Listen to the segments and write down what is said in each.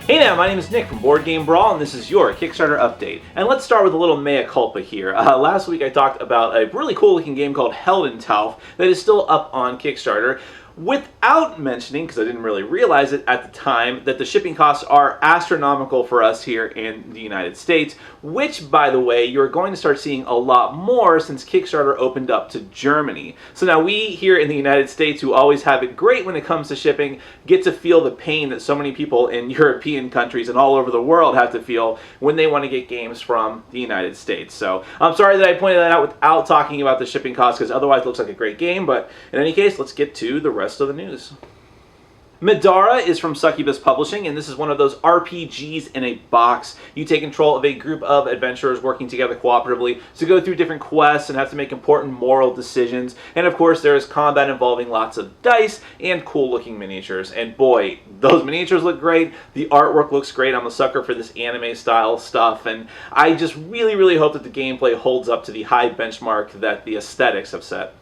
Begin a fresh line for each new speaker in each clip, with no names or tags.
Hey now, my name is Nick from Board Game Brawl, and this is your Kickstarter update. And let's start with a little mea culpa here. Last week I talked about a really cool looking game called Heldentalf that is still up on Kickstarter, without mentioning, because I didn't really realize it at the time, that the shipping costs are astronomical for us here in the United States, which, by the way, you're going to start seeing a lot more since Kickstarter opened up to Germany. So now we here in the United States, who always have it great when it comes to shipping, get to feel the pain that so many people in European countries and all over the world have to feel when they want to get games from the United States. So I'm sorry that I pointed that out without talking about the shipping costs, because otherwise it looks like a great game, but in any case, let's get to the rest of the news. Medara is from Succubus Publishing, and this is one of those RPGs in a box. You take control of a group of adventurers working together cooperatively to go through different quests and have to make important moral decisions. And of course, there is combat involving lots of dice and cool looking miniatures. And boy, those miniatures look great. The artwork looks great. I'm a sucker for this anime style stuff, and I just really hope that the gameplay holds up to the high benchmark that the aesthetics have set.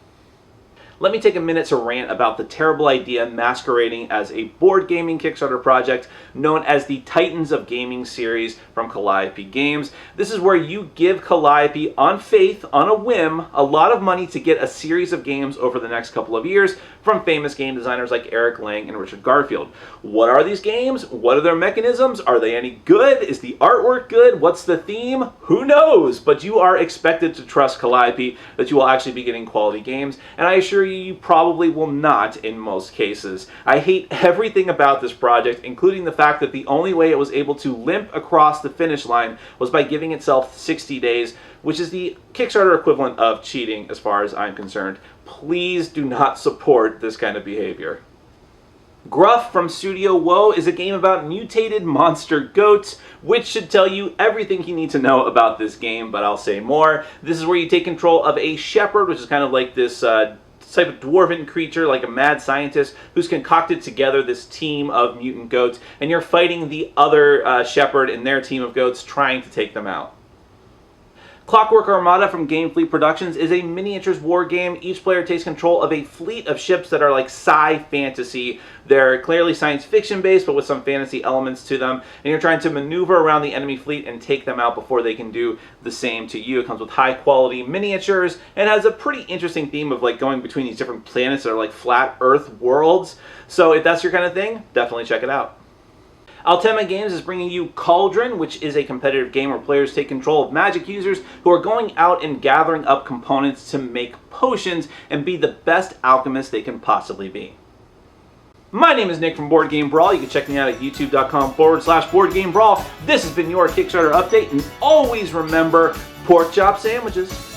Let me take a minute to rant about the terrible idea masquerading as a board gaming Kickstarter project known as the Titans of Gaming series from Calliope Games. This is where you give Calliope, on faith, on a whim, a lot of money to get a series of games over the next couple of years from famous game designers like Eric Lang and Richard Garfield. What are these games? What are their mechanisms? Are they any good? Is the artwork good? What's the theme? Who knows? But you are expected to trust Calliope that you will actually be getting quality games, and I assure you probably will not in most cases. I hate everything about this project, including the fact that the only way it was able to limp across the finish line was by giving itself 60 days, which is the Kickstarter equivalent of cheating as far as I'm concerned. Please do not support this kind of behavior. Gruff from Studio Woe is a game about mutated monster goats, which should tell you everything you need to know about this game, but I'll say more. This is where you take control of a shepherd, which is kind of like this type of dwarven creature, like a mad scientist who's concocted together this team of mutant goats, and you're fighting the other shepherd and their team of goats, trying to take them out. Clockwork Armada from Game Fleet Productions is a miniatures war game. Each player takes control of a fleet of ships that are like sci-fantasy. They're clearly science fiction based, but with some fantasy elements to them. And you're trying to maneuver around the enemy fleet and take them out before they can do the same to you. It comes with high quality miniatures and has a pretty interesting theme of like going between these different planets that are like flat Earth worlds. So if that's your kind of thing, definitely check it out. Altema Games is bringing you Cauldron, which is a competitive game where players take control of magic users who are going out and gathering up components to make potions and be the best alchemists they can possibly be. My name is Nick from Board Game Brawl. You can check me out at youtube.com/BoardGameBrawl. This has been your Kickstarter update, and always remember, pork chop sandwiches.